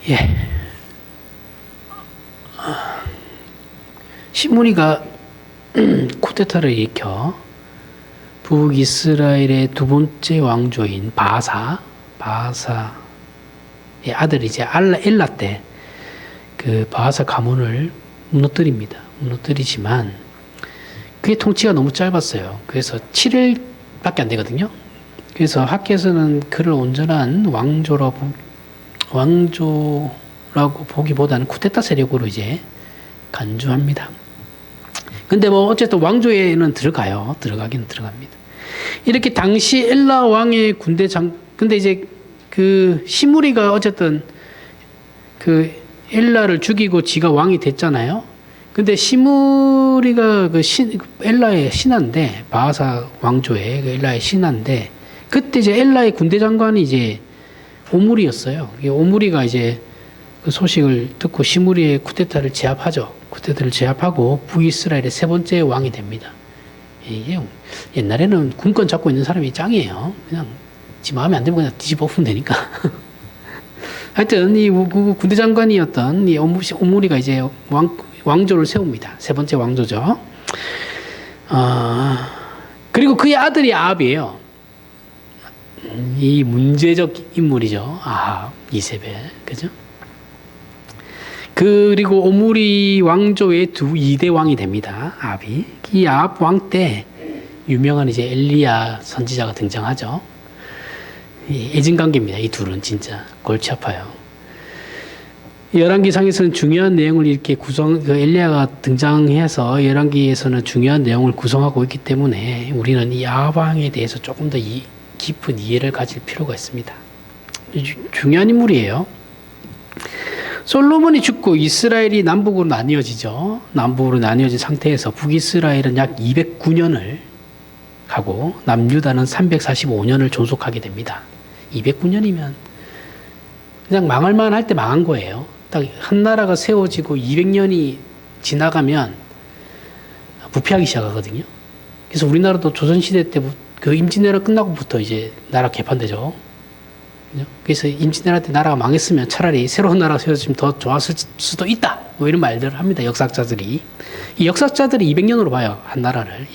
예. 시므리가 쿠데타를 일으켜 북이스라엘의 두 번째 왕조인 바사의 아들이 이제 엘라 때 그 바사 가문을 무너뜨립니다. 무너뜨리지만 그게 통치가 너무 짧았어요. 그래서 7일밖에 안 되거든요. 그래서 학계에서는 그를 온전한 왕조라고 보기보다는 쿠데타 세력으로 이제 간주합니다. 근데 뭐 어쨌든 왕조에는 들어가긴 들어갑니다. 이렇게 당시 엘라 왕의 근데 이제 그 시므리가 어쨌든 그 엘라를 죽이고 지가 왕이 됐잖아요. 근데 시므리가 엘라의 신하인데, 바하사 왕조의 그 엘라의 신하인데, 그때 이제 엘라의 군대 장관이 이제 오므리였어요. 오므리가 이제 그 소식을 듣고 시므리의 쿠데타를 제압하죠. 쿠데타를 제압하고 북이스라엘의 세 번째 왕이 됩니다. 이게 옛날에는 군권 잡고 있는 사람이 짱이에요. 그냥 지 마음에 안 들면 그냥 뒤집어 엎으면 되니까. 하여튼 이 군대 장관이었던 이 오므리가 이제 왕조를 세웁니다. 세 번째 왕조죠. 그리고 그의 아들이 아합이에요. 이 문제적 인물이죠. 아합, 이세벨, 그죠? 그리고 오므리 왕조의 2대 왕이 됩니다. 아합이. 이 아합 왕 때 유명한 이제 엘리야 선지자가 등장하죠. 애증관계입니다. 이 둘은 진짜 골치 아파요. 열왕기상에서는 중요한 내용을 이렇게 엘리야가 등장해서 열왕기에서는 중요한 내용을 구성하고 있기 때문에 우리는 이 아합 왕에 대해서 조금 더 깊은 이해를 가질 필요가 있습니다. 중요한 인물이에요. 솔로몬이 죽고 이스라엘이 남북으로 나뉘어지죠. 남북으로 나뉘어진 상태에서 북이스라엘은 약 209년을 가고 남유다는 345년을 존속하게 됩니다. 209년이면 그냥 망할만 할 때 망한 거예요. 딱 한 나라가 세워지고 200년이 지나가면 부패하기 시작하거든요. 그래서 우리나라도 조선시대 때 그 임진왜란 끝나고부터 이제 나라 개판되죠. 그래서 임진왜란 때 나라가 망했으면 차라리 새로운 나라가 세워지면 더 좋았을 수도 있다. 뭐 이런 말들을 합니다. 역사학자들이. 이 역사학자들이 200년으로 봐요. 한 나라를.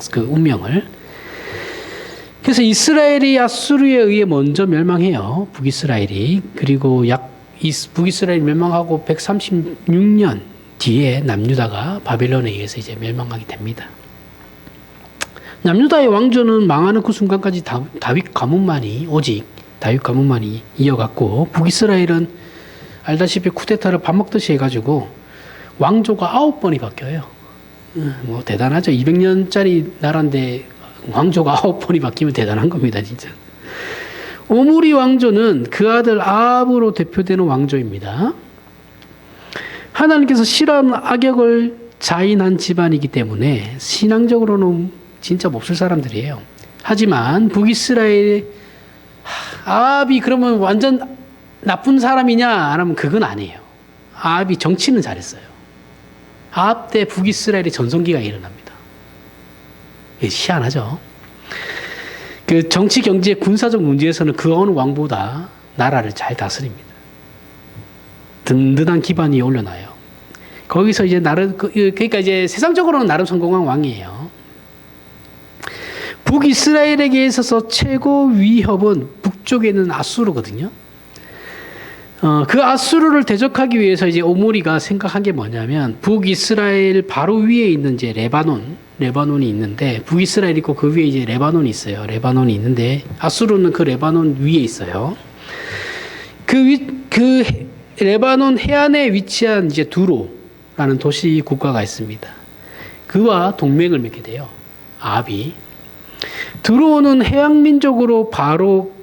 그 운명을. 그래서 이스라엘이 아수르에 의해 먼저 멸망해요. 북이스라엘이. 그리고 북이스라엘이 멸망하고 136년 뒤에 남유다가 바벨론에 의해서 이제 멸망하게 됩니다. 남유다의 왕조는 망하는 그 순간까지 다윗 가문만이 이어갔고, 북이스라엘은 알다시피 쿠데타를 밥 먹듯이 해가지고 왕조가 9번이 바뀌어요. 뭐 대단하죠. 200년짜리 나라인데 왕조가 9번이 바뀌면 대단한 겁니다, 진짜. 오므리 왕조는 그 아들 아합으로 대표되는 왕조입니다. 하나님께서 싫어하는 악역을 자인한 집안이기 때문에 신앙적으로는 진짜 몹쓸 사람들이에요. 하지만 북이스라엘 아합이 그러면 완전 나쁜 사람이냐? 안 하면 그건 아니에요. 아합이 정치는 잘했어요. 아합 때 북이스라엘의 전성기가 일어납니다. 희한하죠. 그 정치, 경제, 군사적 문제에서는 그 어느 왕보다 나라를 잘 다스립니다. 든든한 기반이 올려놔요. 거기서 이제 그러니까 이제 세상적으로는 나름 성공한 왕이에요. 북이스라엘에게 있어서 최고 위협은 북쪽에 있는 아수르거든요. 그 아수르를 대적하기 위해서 이제 오므리가 생각한 게 뭐냐면 북이스라엘 바로 위에 있는 이제 레바논이 있는데 북이스라엘 있고 그 위에 이제 레바논이 있어요. 레바논이 있는데 아수르는 그 레바논 위에 있어요. 그 레바논 해안에 위치한 이제 두로라는 도시 국가가 있습니다. 그와 동맹을 맺게 돼요. 아합이. 두로는 해양 민족으로 바로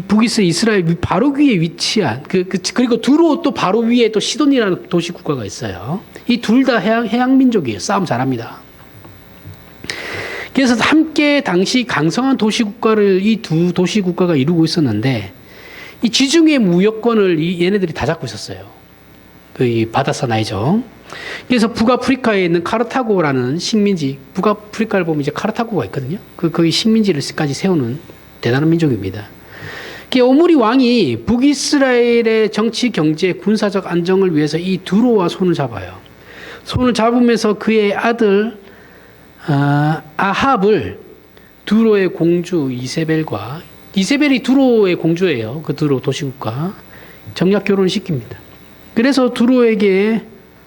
북이스라엘 바로 위에 위치한 그리고 두로 또 바로 위에 또 시돈이라는 도시 국가가 있어요. 이 둘 다 해양 민족이에요. 싸움 잘합니다. 그래서 함께 당시 강성한 도시 국가를 이 두 도시 국가가 이루고 있었는데 이 지중해 무역권을 얘네들이 다 잡고 있었어요. 그 바다사나이죠. 그래서 북아프리카에 있는 카르타고라는 식민지, 북아프리카를 보면 이제 카르타고가 있거든요. 거기 식민지를까지 세우는 대단한 민족입니다. 오므리 왕이 북이스라엘의 정치, 경제, 군사적 안정을 위해서 이 두로와 손을 잡아요. 손을 잡으면서 그의 아들 아합을 두로의 공주 이세벨이 두로의 공주예요. 그 두로 도시국가 정략 결혼을 시킵니다. 그래서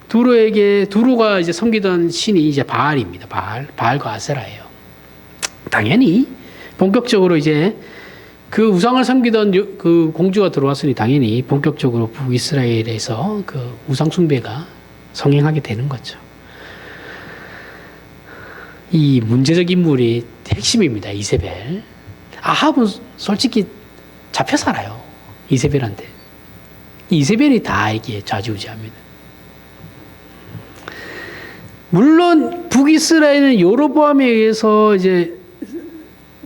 두로가 이제 섬기던 신이 이제 바알입니다. 바알과 아세라예요. 당연히 본격적으로 이제 그 우상을 섬기던 그 공주가 들어왔으니 당연히 본격적으로 북이스라엘에서 그 우상 숭배가 성행하게 되는 거죠. 이 문제적 인물이 핵심입니다. 이세벨. 아합은 솔직히 잡혀 살아요. 이세벨한테. 이세벨이 다 이게 좌지우지합니다. 물론 북이스라엘은 여로보암에 의해서 이제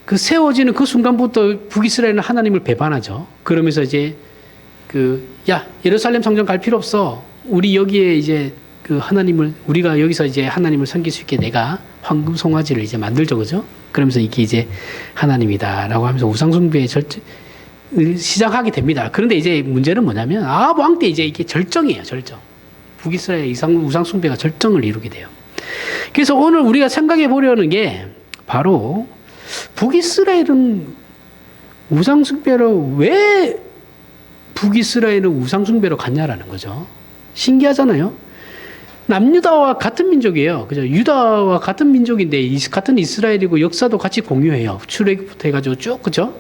그 세워지는 그 순간부터 북이스라엘은 하나님을 배반하죠. 그러면서 이제 예루살렘 성전 갈 필요 없어. 우리 여기에 이제 우리가 여기서 이제 하나님을 섬길 수 있게 내가 황금 송아지를 이제 만들죠, 그죠? 그러면서 이게 이제 하나님이다라고 하면서 우상숭배의 시작하게 됩니다. 그런데 이제 문제는 뭐냐면 아합 왕 때 이제 이게 절정이에요, 절정. 북이스라엘 우상숭배가 절정을 이루게 돼요. 그래서 오늘 우리가 생각해 보려는 게 바로 북이스라엘은 우상숭배로 왜 북이스라엘은 우상숭배로 갔냐라는 거죠. 신기하잖아요. 남유다와 같은 민족이에요. 그죠? 유다와 같은 민족인데 같은 이스라엘이고 역사도 같이 공유해요. 출애굽부터 해가지고 쭉 그죠?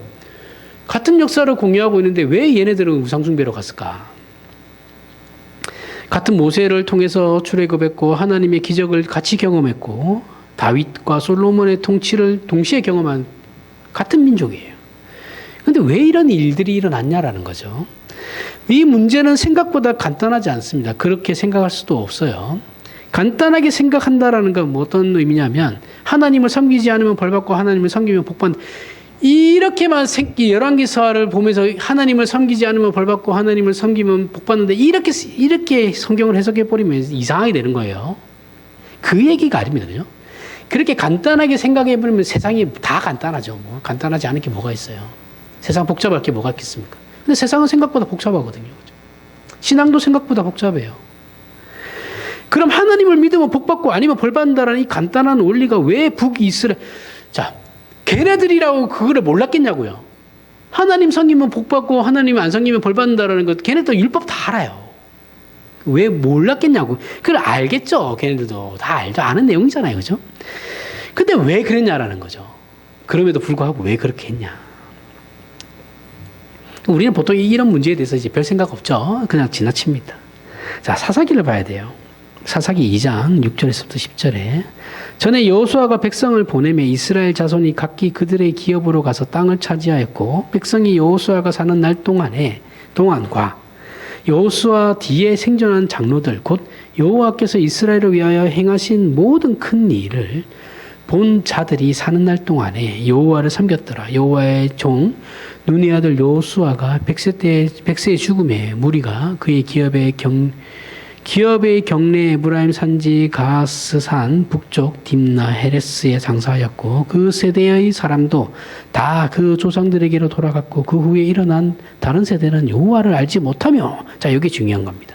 같은 역사를 공유하고 있는데 왜 얘네들은 우상숭배로 갔을까? 같은 모세를 통해서 출애굽했고 하나님의 기적을 같이 경험했고 다윗과 솔로몬의 통치를 동시에 경험한 같은 민족이에요. 그런데 왜 이런 일들이 일어났냐라는 거죠. 이 문제는 생각보다 간단하지 않습니다. 그렇게 생각할 수도 없어요. 간단하게 생각한다라는 건 어떤 의미냐면 하나님을 섬기지 않으면 벌받고 하나님을 섬기면 복받는다. 이렇게만 열왕기서를 보면서 하나님을 섬기지 않으면 벌받고 하나님을 섬기면 복받는다. 이렇게 성경을 해석해버리면 이상하게 되는 거예요. 그 얘기가 아닙니다. 그죠? 그렇게 간단하게 생각해버리면 세상이 다 간단하죠. 뭐 간단하지 않은 게 뭐가 있어요. 세상 복잡할 게 뭐가 있겠습니까? 근데 세상은 생각보다 복잡하거든요. 신앙도 생각보다 복잡해요. 그럼 하나님을 믿으면 복받고 아니면 벌받는다라는 이 간단한 원리가 왜 북이스라엘, 걔네들이라고 그거를 몰랐겠냐고요. 하나님 섬기면 복받고 하나님 안 섬기면 벌받는다라는 것, 걔네도 율법 다 알아요. 왜 몰랐겠냐고. 그걸 알겠죠. 걔네들도 다 알죠. 아는 내용이잖아요. 그죠? 근데 왜 그랬냐라는 거죠. 그럼에도 불구하고 왜 그렇게 했냐. 우리는 보통 이런 문제에 대해서 이제 별 생각 없죠. 그냥 지나칩니다. 자, 사사기를 봐야 돼요. 사사기 2장 6절에서부터 10절에 전에 여호수아가 백성을 보내며 이스라엘 자손이 각기 그들의 기업으로 가서 땅을 차지하였고 백성이 여호수아가 사는 날 동안과 여호수아 뒤에 생존한 장로들 곧 여호와께서 이스라엘을 위하여 행하신 모든 큰 일을 본 자들이 사는 날 동안에 여호와를 섬겼더라. 여호와의 종 눈의 아들 여호수아가 100세의 죽음에 무리가 그의 기업의 경내 에브라임 산지 가스산 북쪽 딥나 헤레스에 장사하였고 그 세대의 사람도 다 그 조상들에게로 돌아갔고 그 후에 일어난 다른 세대는 여호와를 알지 못하며 자 이게 중요한 겁니다.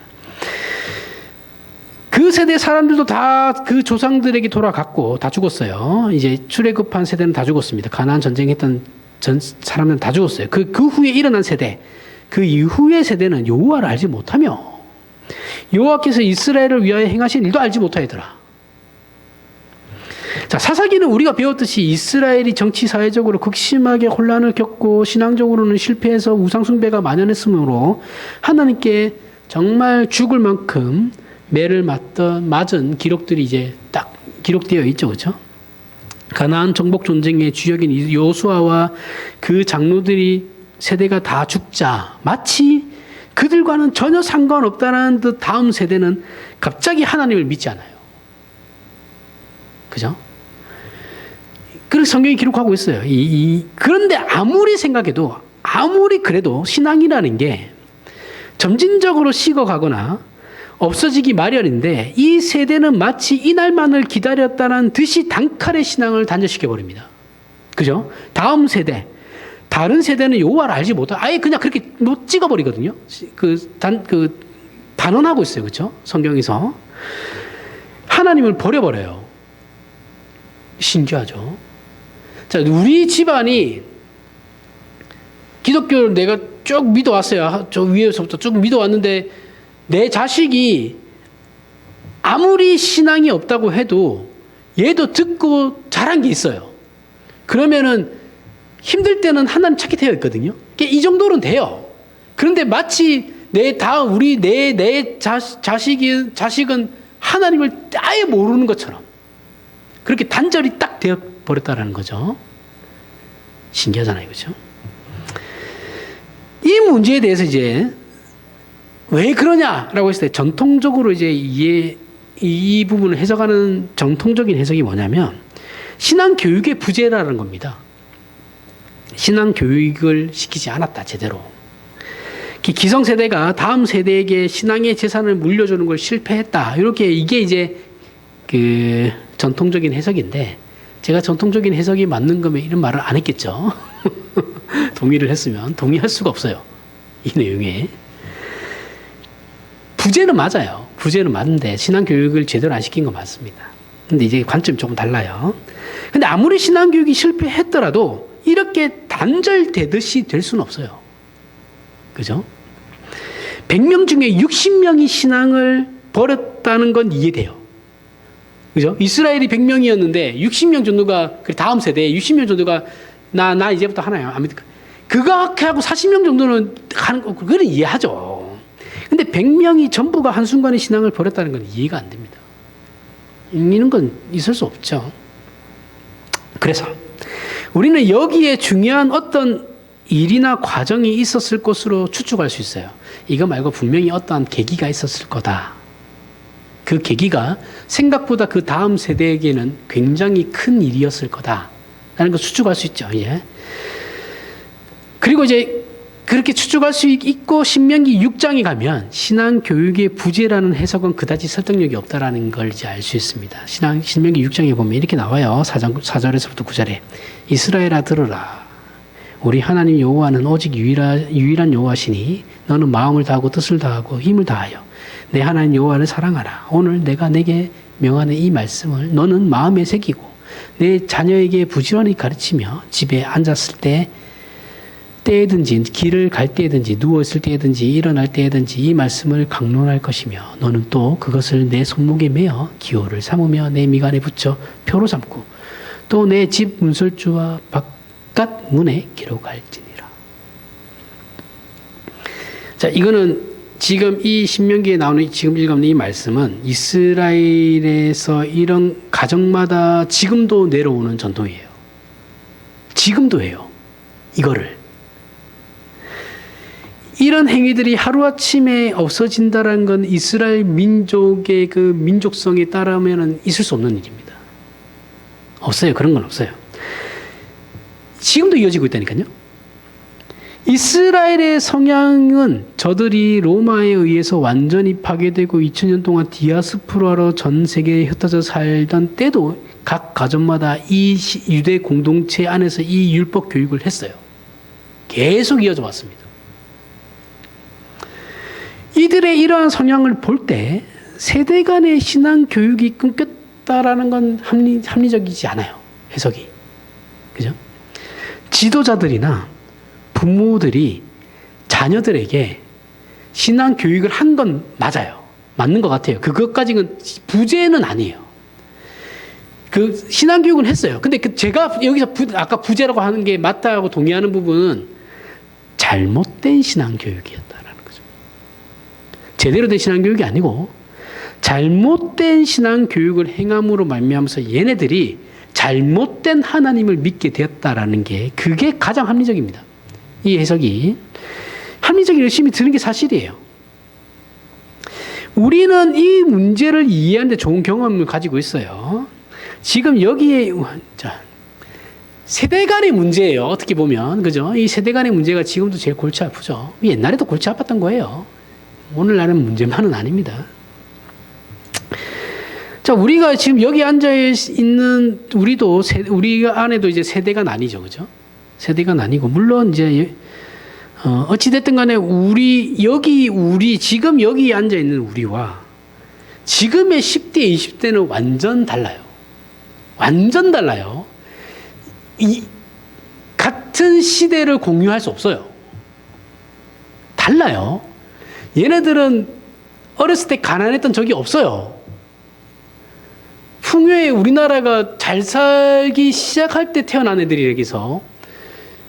그 세대 사람들도 다 그 조상들에게 돌아갔고 다 죽었어요. 이제 출애굽한 세대는 다 죽었습니다. 가나안 전쟁했던 사람들은 다 죽었어요. 그 후에 일어난 세대, 그 이후의 세대는 여호와를 알지 못하며 여호와께서 이스라엘을 위하여 행하신 일도 알지 못하더라. 자, 사사기는 우리가 배웠듯이 이스라엘이 정치 사회적으로 극심하게 혼란을 겪고 신앙적으로는 실패해서 우상숭배가 만연했으므로 하나님께 정말 죽을 만큼 매를 맞은 기록들이 이제 딱 기록되어 있죠, 그렇죠? 가나안 정복 전쟁의 주역인 여호수아와 그 장로들이 세대가 다 죽자 마치 그들과는 전혀 상관없다는 듯 다음 세대는 갑자기 하나님을 믿지 않아요. 그죠? 그래서 성경이 기록하고 있어요. 그런데 아무리 생각해도 아무리 그래도 신앙이라는 게 점진적으로 식어가거나 없어지기 마련인데 이 세대는 마치 이날만을 기다렸다는 듯이 단칼에 신앙을 단절시켜버립니다. 그죠? 다음 세대, 다른 세대는 여호와를 알지 못하고 아예 그냥 그렇게 못 찍어버리거든요. 단언하고 있어요. 그렇죠? 성경에서. 하나님을 버려버려요. 신기하죠? 자, 우리 집안이 기독교를 내가 쭉 믿어왔어요. 저 위에서부터 쭉 믿어왔는데 내 자식이 아무리 신앙이 없다고 해도 얘도 듣고 자란 게 있어요. 그러면은 힘들 때는 하나님 찾게 되어 있거든요. 이 정도는 돼요. 그런데 마치 내 자식은 하나님을 아예 모르는 것처럼 그렇게 단절이 딱 되어 버렸다라는 거죠. 신기하잖아요. 그렇죠? 이 문제에 대해서 이제 왜 그러냐라고 했을 때 전통적으로 이제 이 부분을 해석하는 정통적인 해석이 뭐냐면 신앙 교육의 부재라는 겁니다. 신앙 교육을 시키지 않았다, 제대로. 기성세대가 다음 세대에게 신앙의 재산을 물려주는 걸 실패했다. 이게 이제 그 전통적인 해석인데 제가 전통적인 해석이 맞는 거면 이런 말을 안 했겠죠. 동의를 했으면 동의할 수가 없어요. 이 내용에. 부재는 맞아요. 부재는 맞는데 신앙 교육을 제대로 안 시킨 건 맞습니다. 근데 이제 관점이 조금 달라요. 근데 아무리 신앙 교육이 실패했더라도 이렇게 단절되듯이 될 수는 없어요. 그죠? 100명 중에 60명이 신앙을 버렸다는 건 이해돼요. 그죠? 이스라엘이 100명이었는데 60명 정도가 다음 세대에 60명 정도가 나 이제부터 하나야. 그렇게 하고 40명 정도는 하는 거 그거는 이해하죠. 근데 100명이 전부가 한순간에 신앙을 버렸다는 건 이해가 안 됩니다. 이런 건 있을 수 없죠. 그래서 우리는 여기에 중요한 어떤 일이나 과정이 있었을 것으로 추측할 수 있어요. 이거 말고 분명히 어떠한 계기가 있었을 거다. 그 계기가 생각보다 그 다음 세대에게는 굉장히 큰 일이었을 거다. 라는 걸 추측할 수 있죠. 예. 그리고 이제 그렇게 추측할 수 있고 신명기 6장에 가면 신앙 교육의 부재라는 해석은 그다지 설득력이 없다라는 걸 이제 알 수 있습니다. 신명기 6장에 보면 이렇게 나와요. 4절에서부터 9절에 이스라엘아 들으라. 우리 하나님 여호와는 오직 유일한 여호와시니 너는 마음을 다하고 뜻을 다하고 힘을 다하여 내 하나님 여호와를 사랑하라. 오늘 내가 내게 명하는 이 말씀을 너는 마음에 새기고 내 자녀에게 부지런히 가르치며 집에 앉았을 때에든지 길을 갈 때에든지 누워있을 때에든지 일어날 때에든지 이 말씀을 강론할 것이며 너는 또 그것을 내 손목에 매어 기호를 삼으며 내 미간에 붙여 표로 삼고 또 내 집 문설주와 바깥 문에 기록할지니라. 자, 이거는 지금 이 신명기에 나오는 지금 읽은 이 말씀은 이스라엘에서 이런 가정마다 지금도 내려오는 전통이에요. 지금도 해요. 이거를. 이런 행위들이 하루아침에 없어진다는 건 이스라엘 민족의 그 민족성에 따르면 있을 수 없는 일입니다. 없어요. 그런 건 없어요. 지금도 이어지고 있다니까요. 이스라엘의 성향은 저들이 로마에 의해서 완전히 파괴되고 2000년 동안 디아스포라로 전 세계에 흩어져 살던 때도 각 가정마다 이 유대 공동체 안에서 이 율법 교육을 했어요. 계속 이어져 왔습니다. 이들의 이러한 성향을 볼 때 세대 간의 신앙 교육이 끊겼다라는 건 합리적이지 않아요. 해석이. 그죠? 지도자들이나 부모들이 자녀들에게 신앙 교육을 한 건 맞아요. 맞는 것 같아요. 그것까지는 부재는 아니에요. 그 신앙 교육은 했어요. 근데 제가 여기서 아까 부재라고 하는 게 맞다고 동의하는 부분은 잘못된 신앙 교육이었다라는 거죠. 제대로 된 신앙 교육이 아니고 잘못된 신앙 교육을 행함으로 말미암아서 얘네들이 잘못된 하나님을 믿게 되었다라는 게 그게 가장 합리적입니다. 이 해석이 합리적인 열심히 드는 게 사실이에요. 우리는 이 문제를 이해하는데 좋은 경험을 가지고 있어요. 지금 여기에 세대 간의 문제예요. 어떻게 보면 그죠? 이 세대 간의 문제가 지금도 제일 골치 아프죠. 옛날에도 골치 아팠던 거예요. 오늘날은 문제만은 아닙니다. 자, 우리가 지금 여기 앉아 있는 우리 안에도 이제 세대가 나뉘죠, 그죠? 세대가 나뉘고, 물론 이제 어찌됐든 간에 지금 여기 앉아 있는 우리와 지금의 10대, 20대는 완전 달라요. 완전 달라요. 같은 시대를 공유할 수 없어요. 달라요. 얘네들은 어렸을 때 가난했던 적이 없어요. 풍요에 우리나라가 잘 살기 시작할 때 태어난 애들이 여기서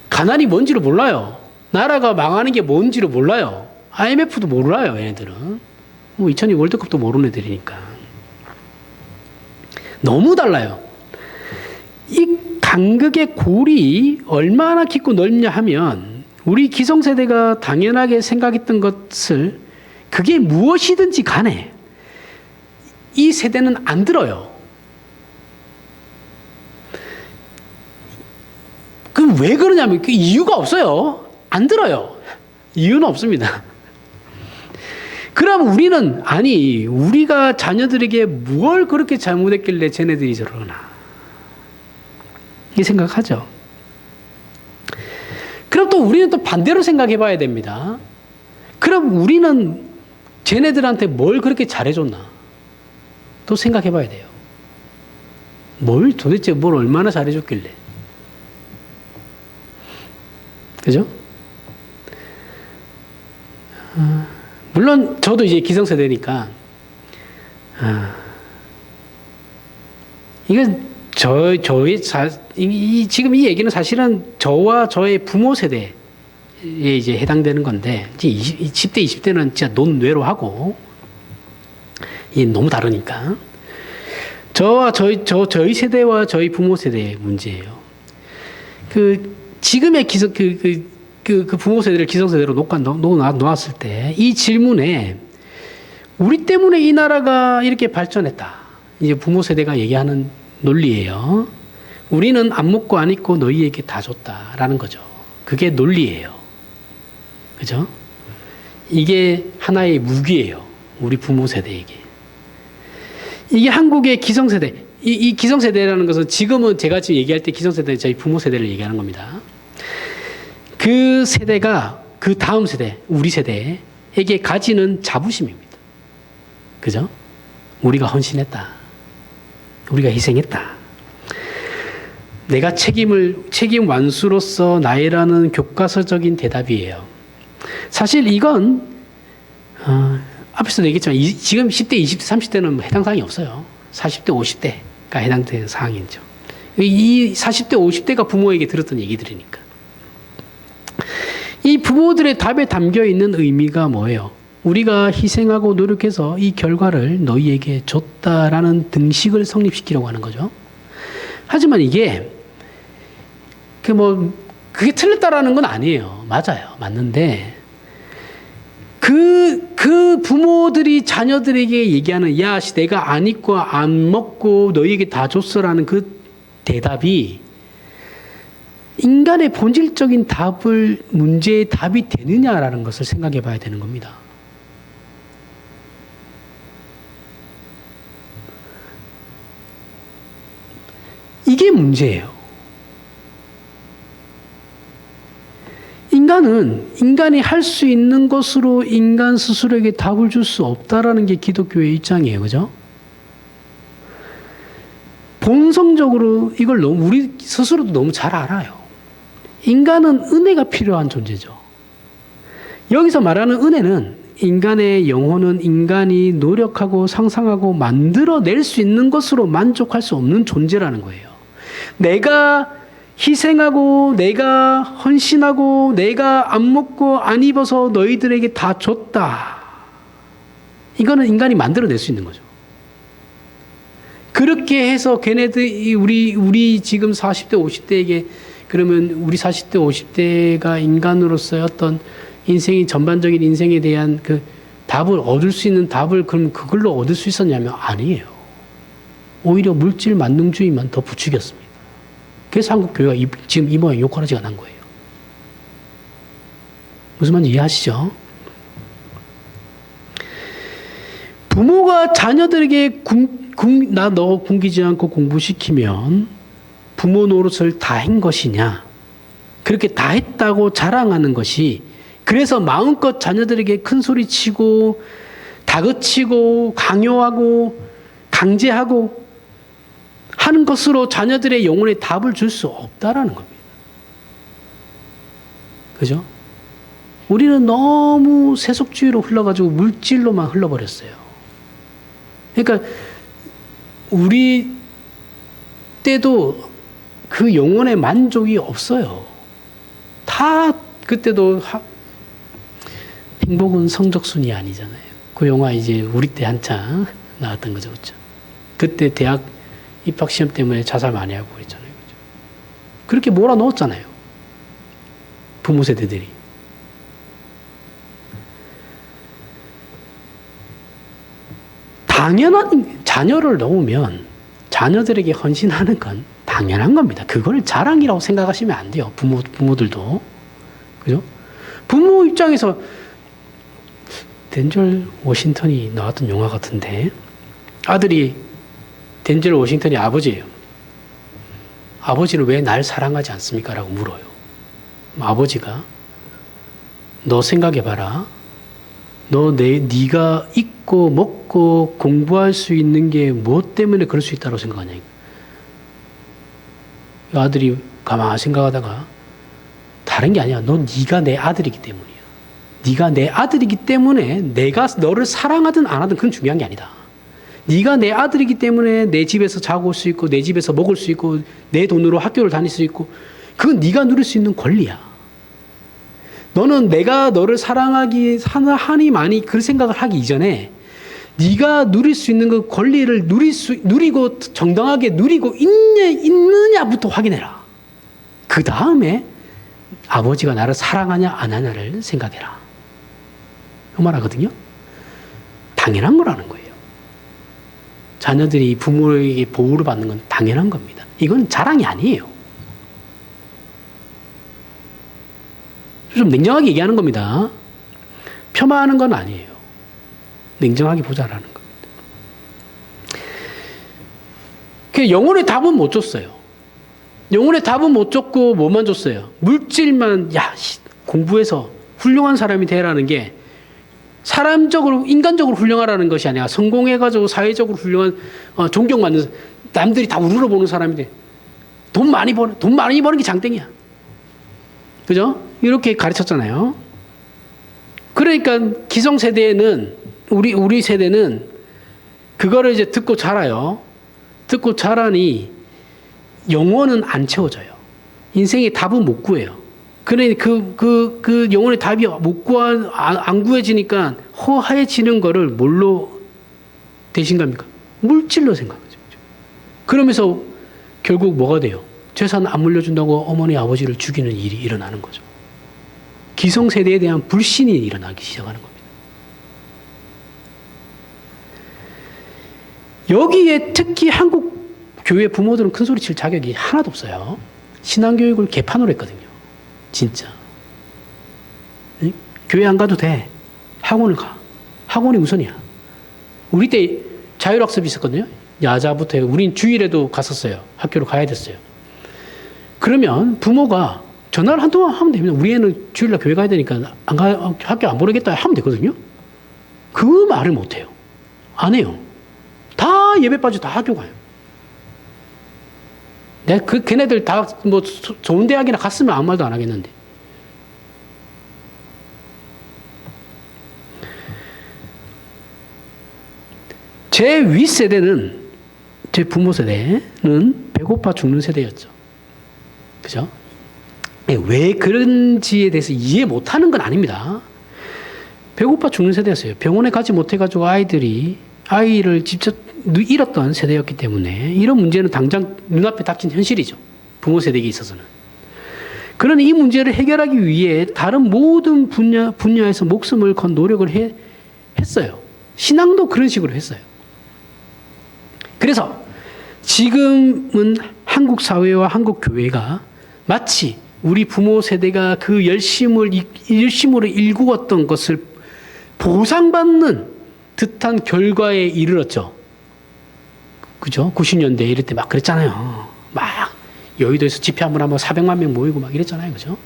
가난이 뭔지를 몰라요. 나라가 망하는 게 뭔지를 몰라요. IMF도 몰라요, 얘네들은. 2002 월드컵도 모르는 애들이니까. 너무 달라요. 이 간극의 골이 얼마나 깊고 넓냐 하면 우리 기성세대가 당연하게 생각했던 것을 그게 무엇이든지 간에 이 세대는 안 들어요. 그럼 왜 그러냐면 그 이유가 없어요. 안 들어요. 이유는 없습니다. 그럼 우리가 자녀들에게 뭘 그렇게 잘못했길래 쟤네들이 저러나. 이 생각하죠. 그럼 또 우리는 또 반대로 생각해 봐야 됩니다. 그럼 우리는 쟤네들한테 뭘 그렇게 잘해줬나? 또 생각해 봐야 돼요. 도대체 뭘 얼마나 잘해줬길래? 그죠? 물론 저도 이제 기성세대니까 이건 지금 이 얘기는 사실은 저와 저의 부모 세대에 이제 해당되는 건데, 이제 10대, 20대는 진짜 논외로 이 너무 다르니까. 저희 세대와 저희 부모 세대의 문제예요. 지금의 부모 세대를 기성세대로 놓았을 때, 이 질문에, 우리 때문에 이 나라가 이렇게 발전했다. 이제 부모 세대가 얘기하는 논리예요. 우리는 안 먹고 안 입고 너희에게 다 줬다라는 거죠. 그게 논리예요. 그죠? 이게 하나의 무기예요. 우리 부모 세대에게. 이게 한국의 기성세대. 이 기성세대라는 것은 지금은 제가 지금 얘기할 때 기성세대 저희 부모 세대를 얘기하는 겁니다. 그 세대가 그 다음 세대, 우리 세대에게 가지는 자부심입니다. 그죠? 우리가 헌신했다. 우리가 희생했다. 내가 책임 완수로서 나이라는 교과서적인 대답이에요. 사실 이건 앞에서도 얘기했지만 지금 10대, 20대, 30대는 해당 사항이 없어요. 40대, 50대가 해당되는 사항이죠. 이 40대, 50대가 부모에게 들었던 얘기들이니까. 이 부모들의 답에 담겨 있는 의미가 뭐예요? 우리가 희생하고 노력해서 이 결과를 너희에게 줬다라는 등식을 성립시키려고 하는 거죠. 하지만 이게 그게 틀렸다라는 건 아니에요. 맞아요. 맞는데 그 부모들이 자녀들에게 얘기하는 내가 안 입고 안 먹고 너희에게 다 줬어라는 그 대답이 인간의 본질적인 문제의 답이 되느냐라는 것을 생각해 봐야 되는 겁니다. 이게 문제예요. 인간이 할 수 있는 것으로 인간 스스로에게 답을 줄 수 없다라는 게 기독교의 입장이에요. 그죠? 본성적으로 이걸 우리 스스로도 너무 잘 알아요. 인간은 은혜가 필요한 존재죠. 여기서 말하는 은혜는 인간의 영혼은 인간이 노력하고 상상하고 만들어낼 수 있는 것으로 만족할 수 없는 존재라는 거예요. 내가 희생하고 내가 헌신하고 내가 안 먹고 안 입어서 너희들에게 다 줬다. 이거는 인간이 만들어낼 수 있는 거죠. 그렇게 해서 걔네들 우리 지금 40대 50대에게 그러면 우리 40대 50대가 인간으로서의 어떤 인생이 전반적인 인생에 대한 그 답을 얻을 수 있는 답을 그럼 그걸로 얻을 수 있었냐면 아니에요. 오히려 물질 만능주의만 더 부추겼습니다. 그래서 한국 교회가 지금 이 모양 요코라지가 난 거예요. 무슨 말인지 이해하시죠? 부모가 자녀들에게 너 굶기지 않고 공부시키면 부모 노릇을 다 한 것이냐? 그렇게 다 했다고 자랑하는 것이, 그래서 마음껏 자녀들에게 큰 소리 치고 다그치고 강요하고 강제하고 하는 것으로 자녀들의 영혼에 답을 줄 수 없다라는 겁니다. 그죠? 우리는 너무 세속주의로 흘러가지고 물질로만 흘러버렸어요. 그러니까 우리 때도 그 영혼의 만족이 없어요. 다 그때도 행복은 성적순이 아니잖아요. 그 영화 이제 우리 때 한창 나왔던 거죠. 그렇죠? 그때 대학 입학 시험 때문에 자살 많이 하고 그랬잖아요. 그렇죠? 그렇게 몰아넣었잖아요. 부모 세대들이. 당연한 자녀를 놓으면 자녀들에게 헌신하는 건 당연한 겁니다. 그걸 자랑이라고 생각하시면 안 돼요. 부모들도. 그죠? 부모 입장에서 덴젤 워싱턴이 나왔던 영화 같은데 아들이 덴젤 워싱턴이 아버지예요. 아버지는 왜 날 사랑하지 않습니까? 라고 물어요. 아버지가 너 생각해봐라. 네가 입고 먹고 공부할 수 있는 게 무엇 때문에 그럴 수 있다고 생각하냐. 아들이 가만히 생각하다가 다른 게 아니야. 네가 내 아들이기 때문이야. 네가 내 아들이기 때문에 내가 너를 사랑하든 안 하든 그건 중요한 게 아니다. 네가 내 아들이기 때문에 내 집에서 자고 올 수 있고 내 집에서 먹을 수 있고 내 돈으로 학교를 다닐 수 있고 그건 네가 누릴 수 있는 권리야. 너는 내가 너를 사랑하니 많이 그 생각을 하기 이전에 네가 누릴 수 있는 그 권리를 누리고 정당하게 누리고 있느냐부터 확인해라. 그 다음에 아버지가 나를 사랑하냐 안 하냐를 생각해라. 그 말하거든요. 당연한 거라는 거예요. 자녀들이 부모에게 보호를 받는 건 당연한 겁니다. 이건 자랑이 아니에요. 좀 냉정하게 얘기하는 겁니다. 폄하하는 건 아니에요. 냉정하게 보자라는 겁니다. 영혼의 답은 못 줬어요. 영혼의 답은 못 줬고 뭐만 줬어요? 물질만 공부해서 훌륭한 사람이 되라는 게 사람적으로 인간적으로 훌륭하라는 것이 아니라 성공해가지고 사회적으로 훌륭한 존경받는 남들이 다 우러러보는 사람이 돼. 돈 많이 버는 게 장땡이야. 그죠? 이렇게 가르쳤잖아요. 그러니까 기성세대는 우리 세대는 그거를 이제 듣고 자라요. 듣고 자라니 영혼은 안 채워져요. 인생의 답은 못 구해요. 그러니 그 영혼의 답이 안 구해지니까 허하해지는 거를 뭘로 대신 갑니까? 물질로 생각하죠. 그러면서 결국 뭐가 돼요? 재산 안 물려준다고 어머니 아버지를 죽이는 일이 일어나는 거죠. 기성세대에 대한 불신이 일어나기 시작하는 겁니다. 여기에 특히 한국 교회 부모들은 큰 소리 칠 자격이 하나도 없어요. 신앙교육을 개판으로 했거든요. 진짜. 교회 안 가도 돼. 학원을 가. 학원이 우선이야. 우리 때 자율학습이 있었거든요. 야자부터 해서 우린 주일에도 갔었어요. 학교로 가야 됐어요. 그러면 부모가 전화를 한동안 하면 됩니다. 우리 애는 주일날 교회 가야 되니까 학교 안 보내겠다 하면 되거든요. 그 말을 못 해요. 안 해요. 다 예배 빠지고 다 학교 가요. 걔네들 다 뭐 좋은 대학이나 갔으면 아무 말도 안 하겠는데. 제 윗세대는, 제 부모 세대는 배고파 죽는 세대였죠. 그죠? 왜 그런지에 대해서 이해 못하는 건 아닙니다. 배고파 죽는 세대였어요. 병원에 가지 못해가지고 아이를 직접 잃었던 세대였기 때문에 이런 문제는 당장 눈앞에 닥친 현실이죠. 부모 세대에 있어서는. 그러나 이 문제를 해결하기 위해 다른 모든 분야에서 목숨을 건 노력을 했어요. 신앙도 그런 식으로 했어요. 그래서 지금은 한국 사회와 한국 교회가 마치 우리 부모 세대가 그 열심으로 일구었던 것을 보상받는 듯한 결과에 이르렀죠. 그죠? 90년대 이럴 때 막 그랬잖아요. 막 여의도에서 집회 한번 하면 400만 명 모이고 막 이랬잖아요. 그죠?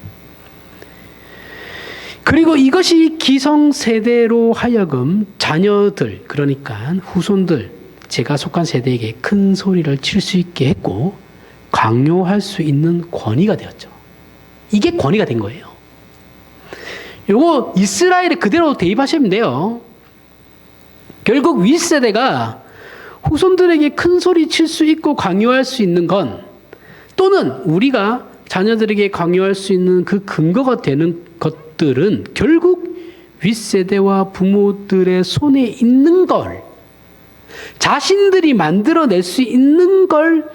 그리고 이것이 기성세대로 하여금 자녀들, 그러니까 후손들, 제가 속한 세대에게 큰 소리를 칠 수 있게 했고 강요할 수 있는 권위가 되었죠. 이게 권위가 된 거예요. 요거 이스라엘에 그대로 대입하시면 돼요. 결국 윗세대가 후손들에게 큰 소리 칠 수 있고 강요할 수 있는 건, 또는 우리가 자녀들에게 강요할 수 있는 그 근거가 되는 것들은 결국 윗세대와 부모들의 손에 있는 걸, 자신들이 만들어낼 수 있는 걸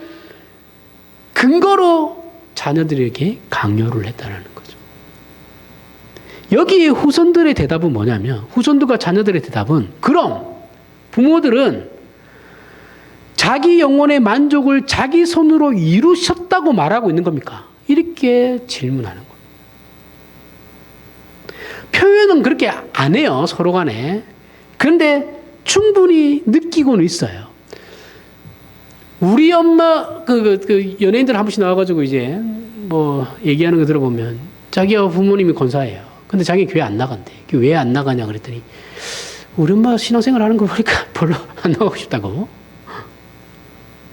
근거로 자녀들에게 강요를 했다는 거죠. 여기에 후손들의 대답은 뭐냐면, 후손들과 자녀들의 대답은, 그럼 부모들은 자기 영혼의 만족을 자기 손으로 이루셨다고 말하고 있는 겁니까? 이렇게 질문하는 거예요. 표현은 그렇게 안 해요, 서로 간에. 그런데 충분히 느끼고는 있어요. 우리 엄마, 연예인들 한 번씩 나와가지고 이제 뭐 얘기하는 거 들어보면 자기가 부모님이 권사예요. 근데 자기 교회 안 나간대. 왜 안 나가냐 그랬더니 우리 엄마 신앙생활 하는 거 보니까 별로 안 나가고 싶다고.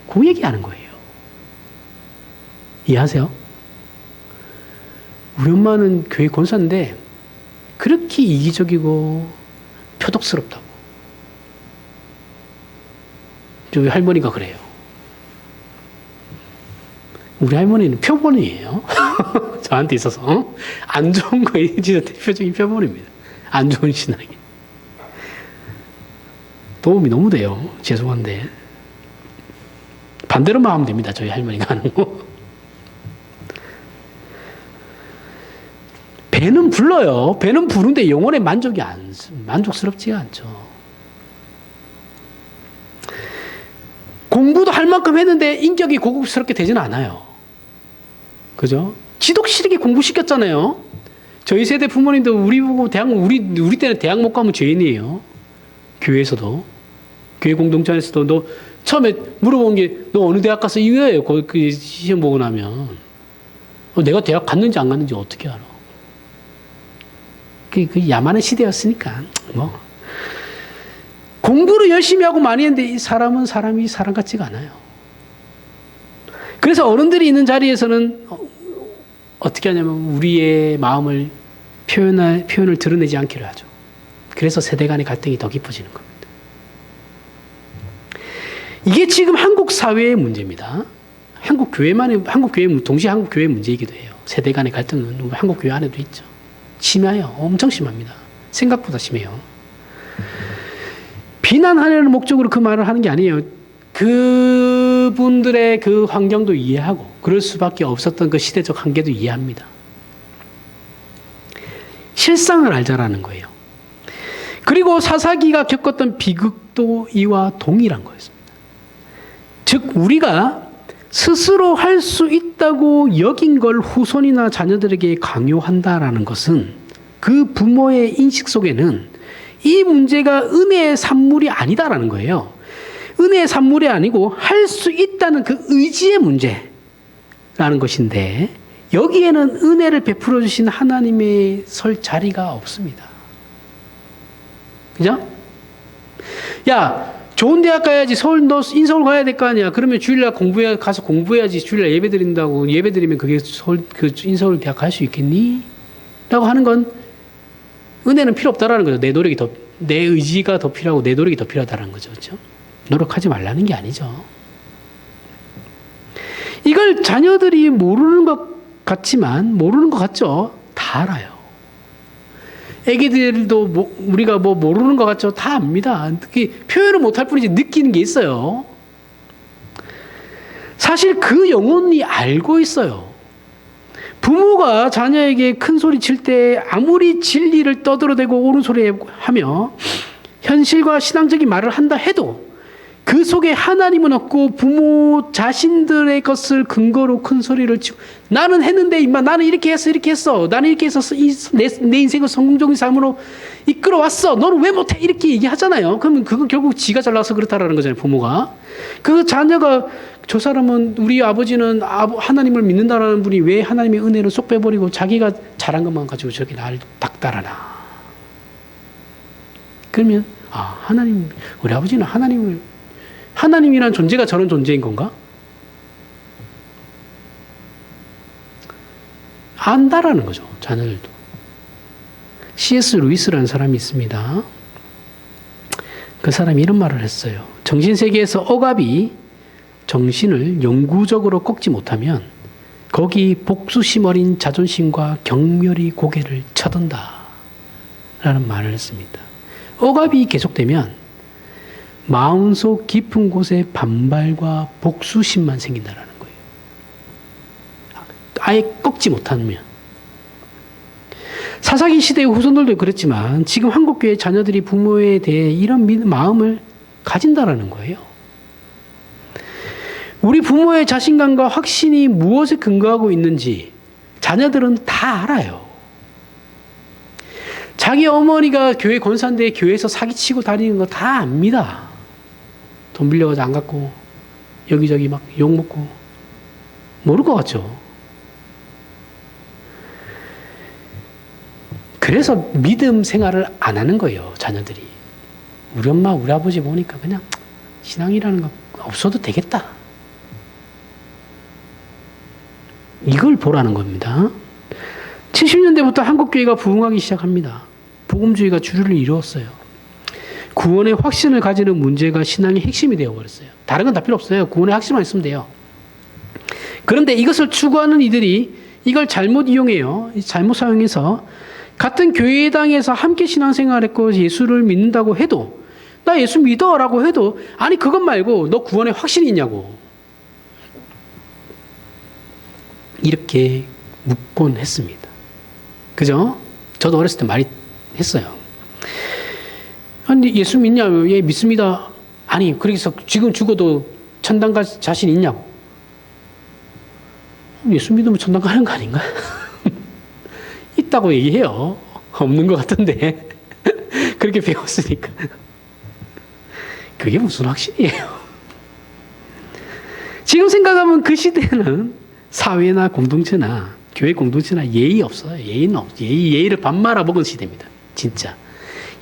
그 얘기하는 거예요. 이해하세요? 우리 엄마는 교회 권사인데 그렇게 이기적이고 표독스럽다고. 저희 할머니가 그래요. 우리 할머니는 표본이에요. 저한테 있어서. 안 좋은 거에 진짜 대표적인 표본입니다. 안 좋은 신앙이. 도움이 너무 돼요. 죄송한데. 반대로만 하면 됩니다. 저희 할머니가 하는 거. 배는 불러요. 배는 부른데 영혼의 만족스럽지가 않죠. 공부도 할 만큼 했는데 인격이 고급스럽게 되지는 않아요. 그죠? 지독실하게 공부시켰잖아요. 저희 세대 부모님도 우리 보고 우리 때는 대학 못 가면 죄인이에요. 교회에서도. 교회 공동체 안에서도 너 처음에 물어본 게 너 어느 대학 가서 이거예요. 그 시험 보고 나면. 내가 대학 갔는지 안 갔는지 어떻게 알아? 그 야만한 시대였으니까. 뭐. 공부를 열심히 하고 많이 했는데 이 사람은 사람이 사람 같지가 않아요. 그래서 어른들이 있는 자리에서는 어떻게 하냐면 우리의 마음을 표현을 드러내지 않기를 하죠. 그래서 세대 간의 갈등이 더 깊어지는 겁니다. 이게 지금 한국 사회의 문제입니다. 한국 교회 동시에 한국 교회의 문제이기도 해요. 세대 간의 갈등은 한국 교회 안에도 있죠. 심해요. 엄청 심합니다. 생각보다 심해요. 비난하려는 목적으로 그 말을 하는 게 아니에요. 그분들의 그 환경도 이해하고 그럴 수밖에 없었던 그 시대적 한계도 이해합니다. 실상을 알자라는 거예요. 그리고 사사기가 겪었던 비극도 이와 동일한 거였습니다. 즉 우리가 스스로 할 수 있다고 여긴 걸 후손이나 자녀들에게 강요한다라는 것은 그 부모의 인식 속에는 이 문제가 은혜의 산물이 아니다라는 거예요. 은혜의 산물이 아니고 할 수 있다는 그 의지의 문제라는 것인데 여기에는 은혜를 베풀어 주신 하나님의 설 자리가 없습니다. 그죠? 야, 좋은 대학 가야지. 너 인서울 가야 될 거 아니야. 그러면 주일날 가서 공부해야지. 주일날 예배 드린다고. 예배 드리면 그게 인서울 대학 갈 수 있겠니? 라고 하는 건 은혜는 필요 없다라는 거죠. 내 의지가 더 필요하고 내 노력이 더 필요하다는 거죠. 그렇죠? 노력하지 말라는 게 아니죠. 이걸 자녀들이 모르는 것 같죠? 다 알아요. 애기들도 우리가 모르는 것 같죠? 다 압니다. 특히 표현을 못할 뿐이지 느끼는 게 있어요. 사실 그 영혼이 알고 있어요. 부모가 자녀에게 큰 소리 칠 때 아무리 진리를 떠들어대고 옳은 소리 하며 현실과 신앙적인 말을 한다 해도 그 속에 하나님은 없고 부모 자신들의 것을 근거로 큰 소리를 치고 나는 했는데 임마 나는 이렇게 했어 나는 이렇게 해서 내 인생을 성공적인 삶으로 이끌어왔어 너는 왜 못해 이렇게 얘기하잖아요. 그러면 그건 결국 지가 잘나서 그렇다라는 거잖아요. 부모가 그 자녀가 저 사람은 우리 아버지는 하나님을 믿는다라는 분이 왜 하나님의 은혜를 쏙 빼버리고 자기가 잘한 것만 가지고 저렇게 날 닥달하나. 그러면 하나님 우리 아버지는 하나님이란 존재가 저런 존재인 건가? 안다라는 거죠. 자녀들도. C.S. 루이스라는 사람이 있습니다. 그 사람이 이런 말을 했어요. 정신세계에서 억압이 정신을 영구적으로 꺾지 못하면 거기 복수심 어린 자존심과 경멸이 고개를 쳐든다 라는 말을 했습니다. 억압이 계속되면 마음속 깊은 곳에 반발과 복수심만 생긴다라는 거예요. 아예 꺾지 못하면. 사사기 시대의 후손들도 그렇지만 지금 한국교회 자녀들이 부모에 대해 이런 마음을 가진다라는 거예요. 우리 부모의 자신감과 확신이 무엇에 근거하고 있는지 자녀들은 다 알아요. 자기 어머니가 교회 권사인데 교회에서 사기치고 다니는 거 다 압니다. 돈 빌려가지고 안 갚고 여기저기 막 욕먹고 모를 것 같죠. 그래서 믿음 생활을 안 하는 거예요. 자녀들이. 우리 엄마 우리 아버지 보니까 그냥 신앙이라는 거 없어도 되겠다. 이걸 보라는 겁니다. 70년대부터 한국교회가 부흥하기 시작합니다. 복음주의가 주류를 이루었어요. 구원의 확신을 가지는 문제가 신앙의 핵심이 되어버렸어요. 다른 건 다 필요 없어요. 구원의 확신만 있으면 돼요. 그런데 이것을 추구하는 이들이 이걸 잘못 이용해요. 잘못 사용해서 같은 교회당에서 함께 신앙생활했고 예수를 믿는다고 해도 나 예수 믿어라고 해도 아니 그것 말고 너 구원의 확신이 있냐고 이렇게 묻곤 했습니다. 그죠? 저도 어렸을 때 많이 했어요. 아니 예수 믿냐? 예 믿습니다. 아니 그래서 지금 죽어도 천당 갈 자신 있냐고. 예수 믿으면 천당 가는 거 아닌가? 있다고 얘기해요. 없는 것 같은데 그렇게 배웠으니까. 그게 무슨 확신이에요? 지금 생각하면 그 시대는 사회나 공동체나 교회 공동체나 예의 없어요. 예의를 밥 말아 먹은 시대입니다. 진짜.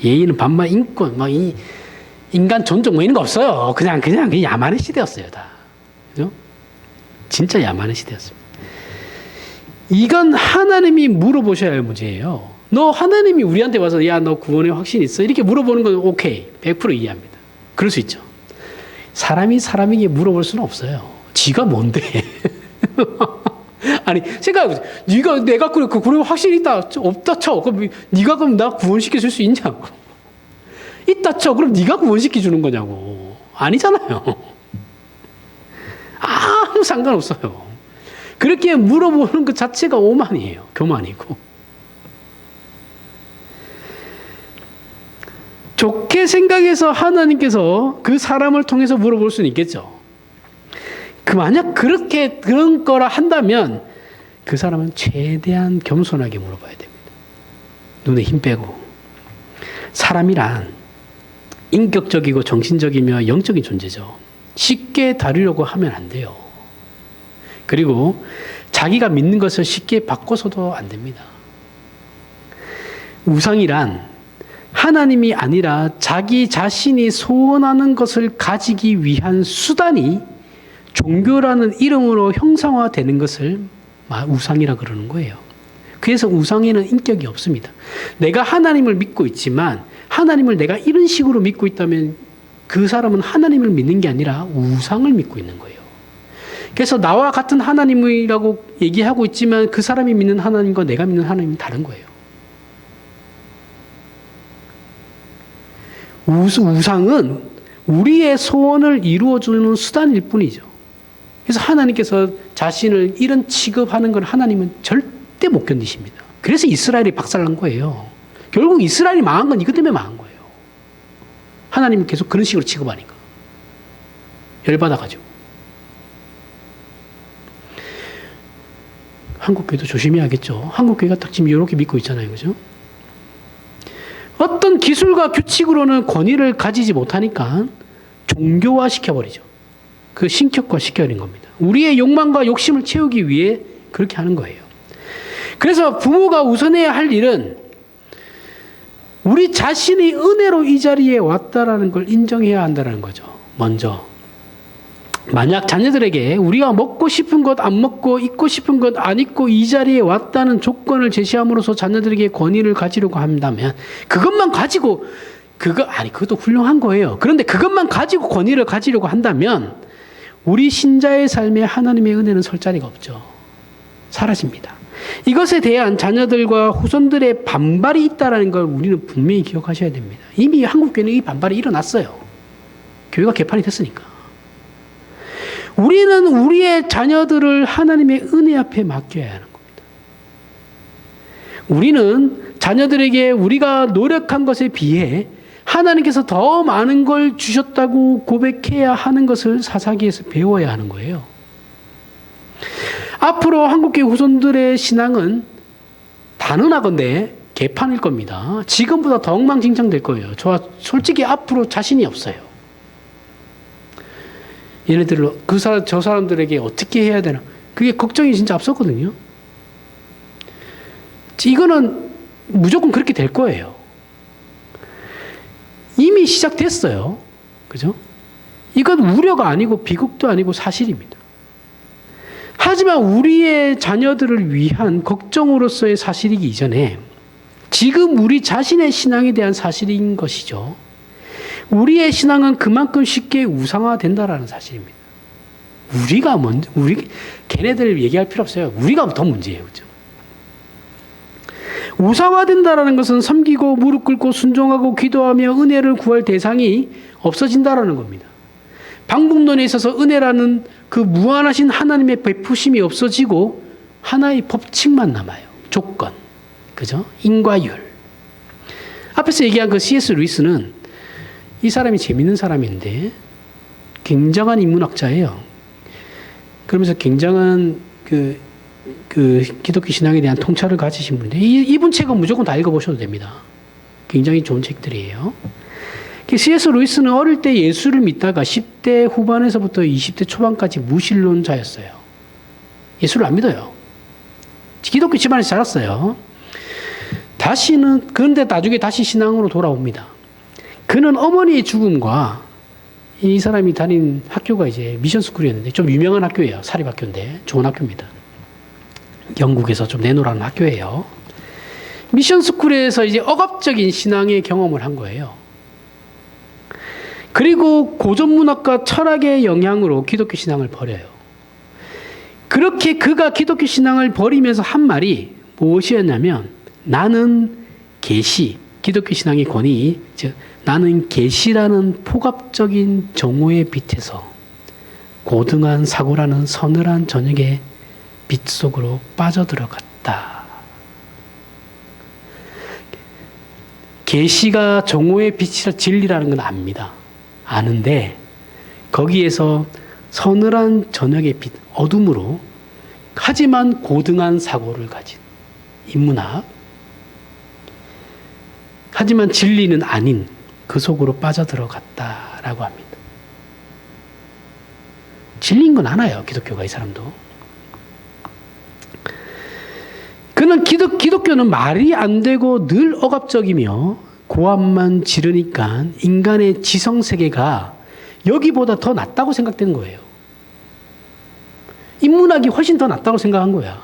예의는 반말 인권, 막 인간 존중 뭐 이런 거 없어요. 그냥 야만의 시대였어요, 다. 그죠? 진짜 야만의 시대였습니다. 이건 하나님이 물어보셔야 할 문제예요. 너 하나님이 우리한테 와서 야, 너 구원의 확신 있어? 이렇게 물어보는 건 오케이. 100% 이해합니다. 그럴 수 있죠. 사람이 사람에게 물어볼 수는 없어요. 지가 뭔데? 아니 생각해보세요. 내가 그 구원에 확신이 있다 없다 쳐. 그럼 네가 그럼 나 구원시켜 줄 수 있냐고. 있다 쳐. 그럼 네가 구원시켜 주는 거냐고. 아니잖아요. 아무 상관없어요. 그렇게 물어보는 것 자체가 오만이에요. 교만이고. 좋게 생각해서 하나님께서 그 사람을 통해서 물어볼 수는 있겠죠. 만약 그런 거라 한다면 그 사람은 최대한 겸손하게 물어봐야 됩니다. 눈에 힘 빼고. 사람이란 인격적이고 정신적이며 영적인 존재죠. 쉽게 다루려고 하면 안 돼요. 그리고 자기가 믿는 것을 쉽게 바꿔서도 안 됩니다. 우상이란 하나님이 아니라 자기 자신이 소원하는 것을 가지기 위한 수단이 종교라는 이름으로 형상화되는 것을 우상이라 그러는 거예요. 그래서 우상에는 인격이 없습니다. 내가 하나님을 믿고 있지만 하나님을 내가 이런 식으로 믿고 있다면 그 사람은 하나님을 믿는 게 아니라 우상을 믿고 있는 거예요. 그래서 나와 같은 하나님이라고 얘기하고 있지만 그 사람이 믿는 하나님과 내가 믿는 하나님은 다른 거예요. 우상은 우리의 소원을 이루어주는 수단일 뿐이죠. 그래서 하나님께서 자신을 이런 취급하는 걸 하나님은 절대 못 견디십니다. 그래서 이스라엘이 박살난 거예요. 결국 이스라엘이 망한 건 이것 때문에 망한 거예요. 하나님은 계속 그런 식으로 취급하니까. 열받아가지고. 한국교회도 조심해야겠죠. 한국교회가 딱 지금 이렇게 믿고 있잖아요. 그죠? 어떤 기술과 규칙으로는 권위를 가지지 못하니까 종교화 시켜버리죠. 그 신격화 시켜버린 겁니다. 우리의 욕망과 욕심을 채우기 위해 그렇게 하는 거예요. 그래서 부모가 우선해야 할 일은 우리 자신이 은혜로 이 자리에 왔다라는 걸 인정해야 한다는 거죠. 먼저. 만약 자녀들에게 우리가 먹고 싶은 것 안 먹고 입고 싶은 것 안 입고 이 자리에 왔다는 조건을 제시함으로써 자녀들에게 권위를 가지려고 한다면 그것만 가지고 그것도 훌륭한 거예요. 그런데 그것만 가지고 권위를 가지려고 한다면 우리 신자의 삶에 하나님의 은혜는 설 자리가 없죠. 사라집니다. 이것에 대한 자녀들과 후손들의 반발이 있다는 걸 우리는 분명히 기억하셔야 됩니다. 이미 한국교회는 이 반발이 일어났어요. 교회가 개판이 됐으니까. 우리는 우리의 자녀들을 하나님의 은혜 앞에 맡겨야 하는 겁니다. 우리는 자녀들에게 우리가 노력한 것에 비해 하나님께서 더 많은 걸 주셨다고 고백해야 하는 것을 사사기에서 배워야 하는 거예요. 앞으로 한국교회 후손들의 신앙은 단언하건대 개판일 겁니다. 지금보다 더 엉망진창 될 거예요. 저 솔직히 앞으로 자신이 없어요. 얘네들 저 사람들에게 어떻게 해야 되나 그게 걱정이 진짜 앞섰거든요. 이거는 무조건 그렇게 될 거예요. 이미 시작됐어요. 그죠? 이건 우려가 아니고 비극도 아니고 사실입니다. 하지만 우리의 자녀들을 위한 걱정으로서의 사실이기 이전에 지금 우리 자신의 신앙에 대한 사실인 것이죠. 우리의 신앙은 그만큼 쉽게 우상화된다라는 사실입니다. 걔네들 얘기할 필요 없어요. 우리가 더 문제예요. 그죠? 우상화된다라는 것은 섬기고 무릎 꿇고 순종하고 기도하며 은혜를 구할 대상이 없어진다라는 겁니다. 방법론에 있어서 은혜라는 그 무한하신 하나님의 베푸심이 없어지고 하나의 법칙만 남아요. 조건. 그죠? 인과율. 앞에서 얘기한 그 C.S. 루이스는 이 사람이 재밌는 사람인데 굉장한 인문학자예요. 그러면서 굉장한 그 기독교 신앙에 대한 통찰을 가지신 분인데 이분 책은 무조건 다 읽어보셔도 됩니다. 굉장히 좋은 책들이에요. C.S. 루이스는 어릴 때 예수를 믿다가 10대 후반에서부터 20대 초반까지 무신론자였어요. 예수를 안 믿어요. 기독교 집안에서 자랐어요. 그런데 나중에 다시 신앙으로 돌아옵니다. 그는 어머니의 죽음과 이 사람이 다닌 학교가 이제 미션스쿨이었는데 좀 유명한 학교예요. 사립학교인데 좋은 학교입니다. 영국에서 좀 내놓으라는 학교예요. 미션스쿨에서 이제 억압적인 신앙의 경험을 한 거예요. 그리고 고전문학과 철학의 영향으로 기독교 신앙을 버려요. 그렇게 그가 기독교 신앙을 버리면서 한 말이 무엇이었냐면 나는 계시, 기독교 신앙의 권위, 즉 나는 계시라는 폭압적인 정오의 빛에서 고등한 사고라는 서늘한 저녁의 빛 속으로 빠져들어갔다. 계시가 정오의 빛이라 진리라는 건 압니다. 아는데 거기에서 서늘한 저녁의 빛, 어둠으로 하지만 고등한 사고를 가진 인문학, 하지만 진리는 아닌 그 속으로 빠져들어갔다라고 합니다. 진리인 건 알아요. 기독교가 이 사람도. 그는 기독교는 말이 안 되고 늘 억압적이며 고함만 지르니까 인간의 지성세계가 여기보다 더 낫다고 생각되는 거예요. 인문학이 훨씬 더 낫다고 생각한 거야.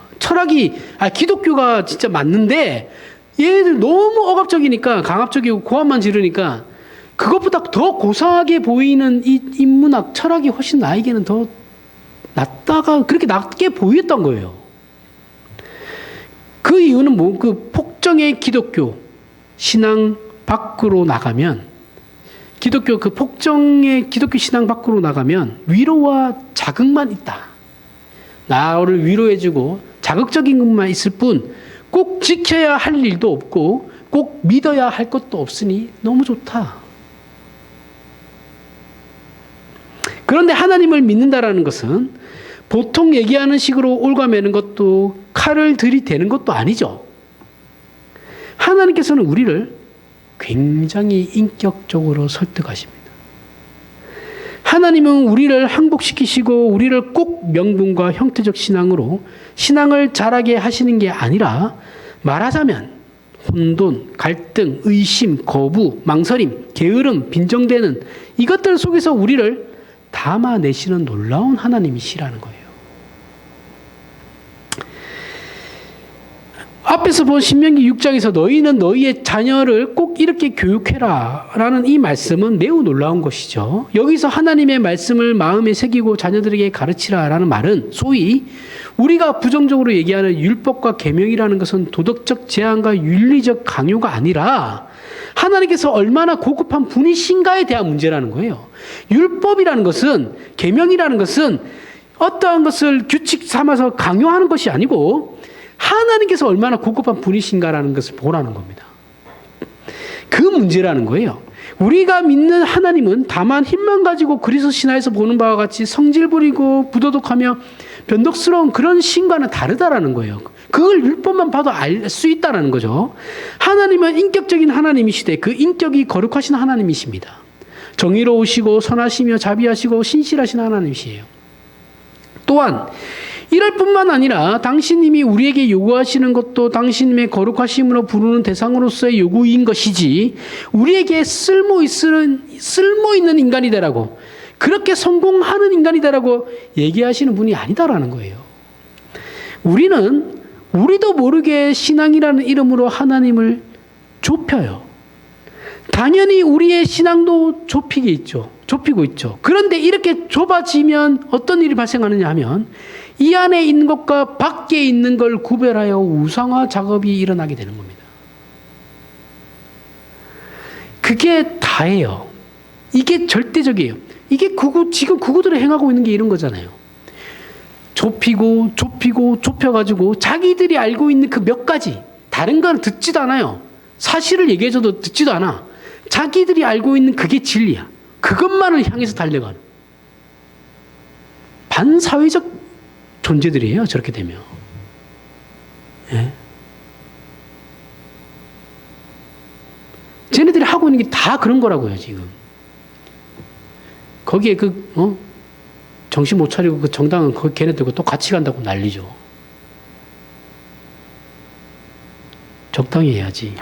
기독교가 진짜 맞는데 얘네들 너무 억압적이니까 강압적이고 고함만 지르니까 그것보다 더 고상하게 보이는 이 인문학, 철학이 훨씬 나에게는 더 낫다가 그렇게 낫게 보였던 거예요. 그 이유는 그 폭정의 기독교 신앙 밖으로 나가면 그 폭정의 기독교 신앙 밖으로 나가면 위로와 자극만 있다. 나를 위로해주고 자극적인 것만 있을 뿐 꼭 지켜야 할 일도 없고 꼭 믿어야 할 것도 없으니 너무 좋다. 그런데 하나님을 믿는다라는 것은 보통 얘기하는 식으로 올가매는 것도 칼을 들이대는 것도 아니죠. 하나님께서는 우리를 굉장히 인격적으로 설득하십니다. 하나님은 우리를 항복시키시고 우리를 꼭 명분과 형태적 신앙으로 신앙을 자라게 하시는 게 아니라 말하자면 혼돈, 갈등, 의심, 거부, 망설임, 게으름, 빈정대는 이것들 속에서 우리를 담아내시는 놀라운 하나님이시라는 거예요. 앞에서 본 신명기 6장에서 너희는 너희의 자녀를 꼭 이렇게 교육해라 라는 이 말씀은 매우 놀라운 것이죠. 여기서 하나님의 말씀을 마음에 새기고 자녀들에게 가르치라 라는 말은 소위 우리가 부정적으로 얘기하는 율법과 계명이라는 것은 도덕적 제한과 윤리적 강요가 아니라 하나님께서 얼마나 고급한 분이신가에 대한 문제라는 거예요. 율법이라는 것은, 계명이라는 것은 어떠한 것을 규칙 삼아서 강요하는 것이 아니고 하나님께서 얼마나 고급한 분이신가라는 것을 보라는 겁니다. 그 문제라는 거예요. 우리가 믿는 하나님은 다만 힘만 가지고 그리스도 신화에서 보는 바와 같이 성질 부리고 부도덕하며 변덕스러운 그런 신과는 다르다라는 거예요. 그걸 율법만 봐도 알 수 있다라는 거죠. 하나님은 인격적인 하나님이시되 그 인격이 거룩하신 하나님이십니다. 정의로우시고 선하시며 자비하시고 신실하신 하나님이시에요. 또한 이럴 뿐만 아니라 당신님이 우리에게 요구하시는 것도 당신님의 거룩하심으로 부르는 대상으로서의 요구인 것이지 우리에게 쓸모 있는 인간이 되라고 그렇게 성공하는 인간이 되라고 얘기하시는 분이 아니다라는 거예요. 우리도 모르게 신앙이라는 이름으로 하나님을 좁혀요. 당연히 우리의 신앙도 좁히고 있죠. 그런데 이렇게 좁아지면 어떤 일이 발생하느냐 하면 이 안에 있는 것과 밖에 있는 걸 구별하여 우상화 작업이 일어나게 되는 겁니다. 그게 다예요. 이게 절대적이에요. 이게 지금 극우들이 행하고 있는 게 이런 거잖아요. 좁혀가지고 자기들이 알고 있는 그 몇 가지, 다른 건 듣지도 않아요. 사실을 얘기해줘도 듣지도 않아. 자기들이 알고 있는 그게 진리야. 그것만을 향해서 달려가는. 반사회적 존재들이에요. 저렇게 되면. 예? 쟤네들이 하고 있는 게 다 그런 거라고요, 지금. 거기에 정신 못 차리고 그 정당은 걔네들과 또 같이 간다고 난리죠. 적당히 해야지.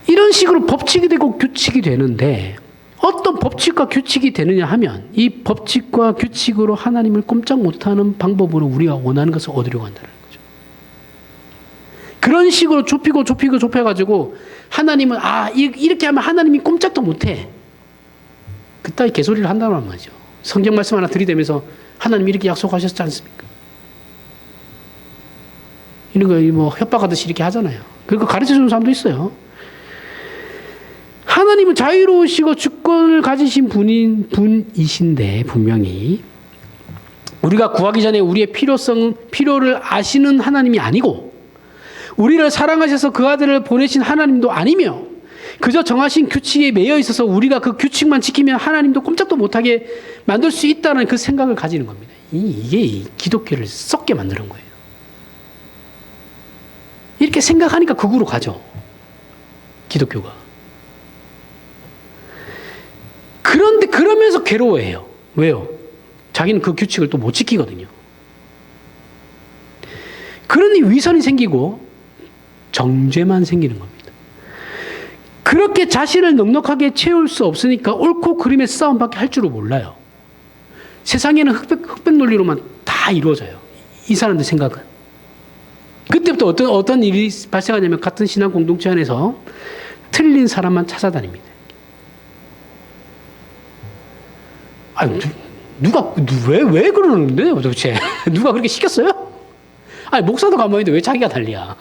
이런 식으로 법칙이 되고 규칙이 되는데 어떤 법칙과 규칙이 되느냐 하면 이 법칙과 규칙으로 하나님을 꼼짝 못하는 방법으로 우리가 원하는 것을 얻으려고 한다는 거죠. 그런 식으로 좁혀가지고 하나님은 이렇게 하면 하나님이 꼼짝도 못해. 그따위 개소리를 한다는 말이죠. 성경 말씀 하나 들이대면서 하나님이 이렇게 약속하셨지 않습니까? 이런 거 협박하듯이 이렇게 하잖아요. 그리고 가르쳐주는 사람도 있어요. 하나님은 자유로우시고 주권을 가지신 분이신데 분명히 우리가 구하기 전에 우리의 필요를 아시는 하나님이 아니고 우리를 사랑하셔서 그 아들을 보내신 하나님도 아니며 그저 정하신 규칙에 매여 있어서 우리가 그 규칙만 지키면 하나님도 꼼짝도 못하게 만들 수 있다는 그 생각을 가지는 겁니다. 이게 기독교를 썩게 만드는 거예요. 이렇게 생각하니까 극으로 가죠. 기독교가. 그런데 그러면서 괴로워해요. 왜요? 자기는 그 규칙을 또 못 지키거든요. 그러니 위선이 생기고 정죄만 생기는 겁니다. 그렇게 자신을 넉넉하게 채울 수 없으니까 옳고 그름의 싸움밖에 할 줄을 몰라요. 세상에는 흑백 논리로만 다 이루어져요. 이 사람들 생각은. 그때부터 어떤 일이 발생하냐면 같은 신앙 공동체 안에서 틀린 사람만 찾아다닙니다. 왜 그러는데 도대체? 누가 그렇게 시켰어요? 목사도 가만히 있는데 왜 자기가 달리야?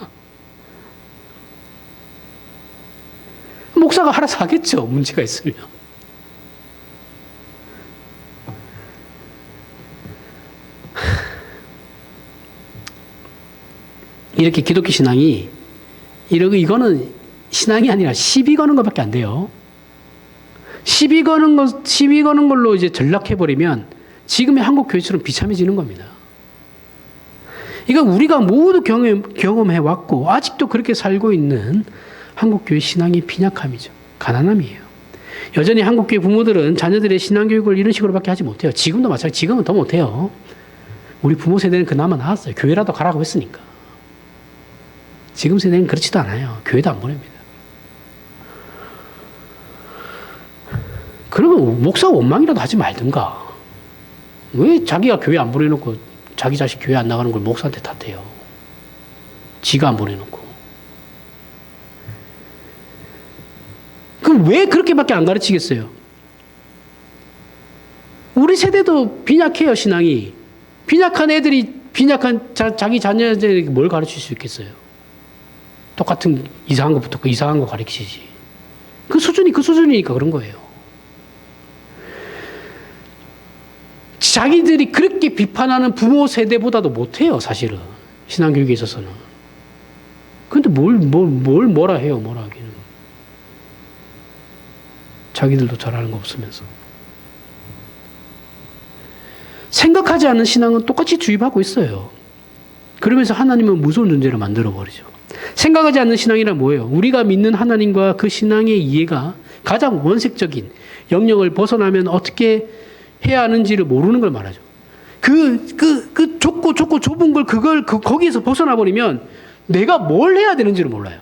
목사가 알아서 하겠죠. 문제가 있으면. 이렇게 기독교 신앙이 이거는 신앙이 아니라 시비 거는 것밖에 안 돼요. 시비 거는 걸로 이제 전락해버리면 지금의 한국 교회처럼 비참해지는 겁니다. 이건 우리가 모두 경험해왔고 아직도 그렇게 살고 있는 한국 교회 신앙의 빈약함이죠. 가난함이에요. 여전히 한국 교회 부모들은 자녀들의 신앙 교육을 이런 식으로밖에 하지 못해요. 지금도 마찬가지. 지금은 더 못해요. 우리 부모 세대는 그나마 나았어요. 교회라도 가라고 했으니까. 지금 세대는 그렇지도 않아요. 교회도 안 보냅니다. 그러면 목사 원망이라도 하지 말든가. 왜 자기가 교회 안 보내놓고 자기 자식 교회 안 나가는 걸 목사한테 탓해요. 지가 안 보내놓고. 그럼 왜 그렇게밖에 안 가르치겠어요? 우리 세대도 빈약해요, 신앙이. 빈약한 애들이 빈약한 자기 자녀들에게 뭘 가르칠 수 있겠어요? 똑같은 이상한 것부터 그 이상한 거 가르치지. 그 수준이니까 그런 거예요. 자기들이 그렇게 비판하는 부모 세대보다도 못해요, 사실은. 신앙교육에 있어서는. 근데 뭐라 해요, 뭐라 하기는. 자기들도 잘하는 거 없으면서. 생각하지 않는 신앙은 똑같이 주입하고 있어요. 그러면서 하나님은 무서운 존재로 만들어버리죠. 생각하지 않는 신앙이란 뭐예요? 우리가 믿는 하나님과 그 신앙의 이해가 가장 원색적인 영역을 벗어나면 어떻게 해야 하는지를 모르는 걸 말하죠. 그 좁고 좁은 걸 거기에서 벗어나 버리면 내가 뭘 해야 되는지를 몰라요.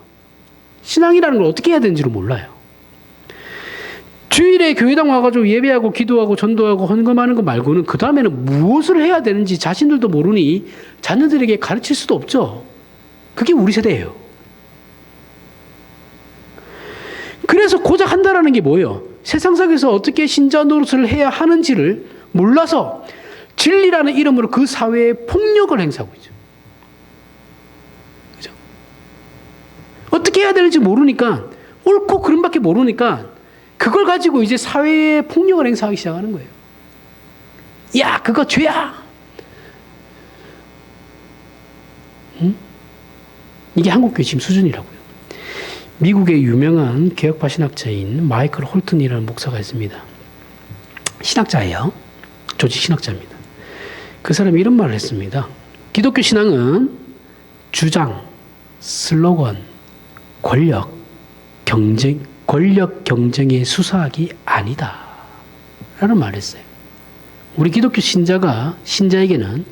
신앙이라는 걸 어떻게 해야 되는지를 몰라요. 주일에 교회당 와가지고 예배하고 기도하고 전도하고 헌금하는 거 말고는 그 다음에는 무엇을 해야 되는지 자신들도 모르니 자녀들에게 가르칠 수도 없죠. 그게 우리 세대예요. 그래서 고작 한다라는 게 뭐예요? 세상 속에서 어떻게 신자 노릇을 해야 하는지를 몰라서 진리라는 이름으로 그 사회에 폭력을 행사하고 있죠. 그죠? 어떻게 해야 되는지 모르니까, 옳고 그름밖에 모르니까 그걸 가지고 이제 사회에 폭력을 행사하기 시작하는 거예요. 야, 그거 죄야. 응? 이게 한국교회 지금 수준이라고요. 미국의 유명한 개혁파 신학자인 마이클 홀튼이라는 목사가 있습니다. 신학자예요. 조직 신학자입니다. 그 사람이 이런 말을 했습니다. 기독교 신앙은 주장, 슬로건, 권력 경쟁의 수사학이 아니다. 라는 말을 했어요. 우리 기독교 신자에게는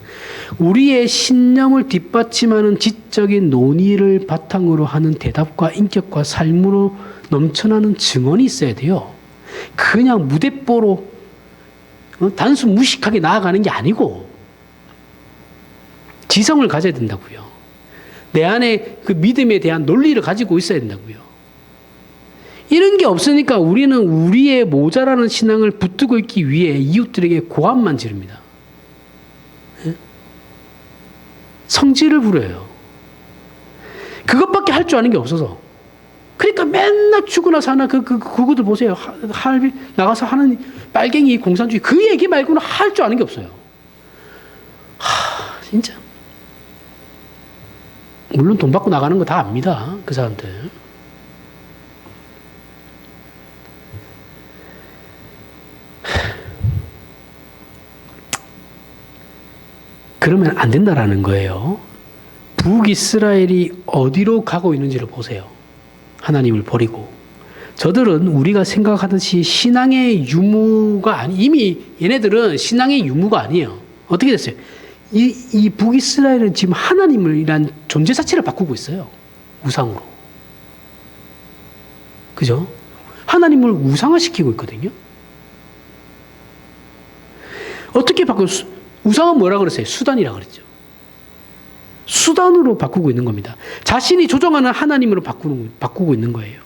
우리의 신념을 뒷받침하는 지적인 논의를 바탕으로 하는 대답과 인격과 삶으로 넘쳐나는 증언이 있어야 돼요. 그냥 무대뽀로 단순 무식하게 나아가는 게 아니고 지성을 가져야 된다고요. 내 안에 그 믿음에 대한 논리를 가지고 있어야 된다고요. 이런 게 없으니까 우리는 우리의 모자라는 신앙을 붙들고 있기 위해 이웃들에게 고함만 지릅니다. 성질을 부려요. 그것밖에 할 줄 아는 게 없어서. 그러니까 맨날 죽으나서 하나 그거들 보세요. 나가서 하는 빨갱이 공산주의 그 얘기 말고는 할 줄 아는 게 없어요. 진짜. 물론 돈 받고 나가는 거 다 압니다. 그 사람들. 그러면 안 된다라는 거예요. 북이스라엘이 어디로 가고 있는지를 보세요. 하나님을 버리고. 저들은 우리가 생각하듯이 신앙의 유무가 이미 얘네들은 신앙의 유무가 아니에요. 어떻게 됐어요? 이 북이스라엘은 지금 하나님이란 존재 자체를 바꾸고 있어요. 우상으로. 그죠? 하나님을 우상화시키고 있거든요. 어떻게 바꾸고 우상은 뭐라 그랬어요? 수단이라 그랬죠. 수단으로 바꾸고 있는 겁니다. 자신이 조종하는 하나님으로 바꾸고 있는 거예요.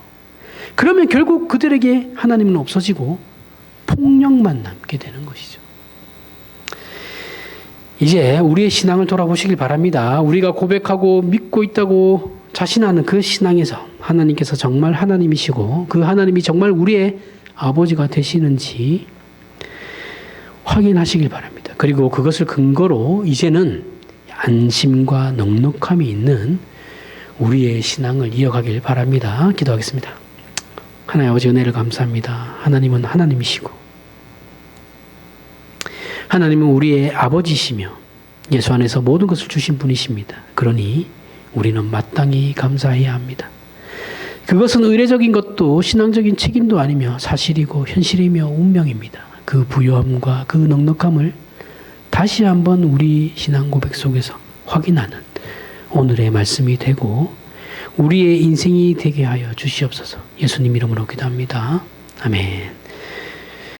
그러면 결국 그들에게 하나님은 없어지고 폭력만 남게 되는 것이죠. 이제 우리의 신앙을 돌아보시길 바랍니다. 우리가 고백하고 믿고 있다고 자신하는 그 신앙에서 하나님께서 정말 하나님이시고 그 하나님이 정말 우리의 아버지가 되시는지 확인하시길 바랍니다. 그리고 그것을 근거로 이제는 안심과 넉넉함이 있는 우리의 신앙을 이어가길 바랍니다. 기도하겠습니다. 하나님 아버지 은혜를 감사합니다. 하나님은 하나님이시고 하나님은 우리의 아버지시며 예수 안에서 모든 것을 주신 분이십니다. 그러니 우리는 마땅히 감사해야 합니다. 그것은 의례적인 것도 신앙적인 책임도 아니며 사실이고 현실이며 운명입니다. 그 부요함과 그 넉넉함을 다시 한번 우리 신앙 고백 속에서 확인하는 오늘의 말씀이 되고 우리의 인생이 되게 하여 주시옵소서. 예수님 이름으로 기도합니다. 아멘.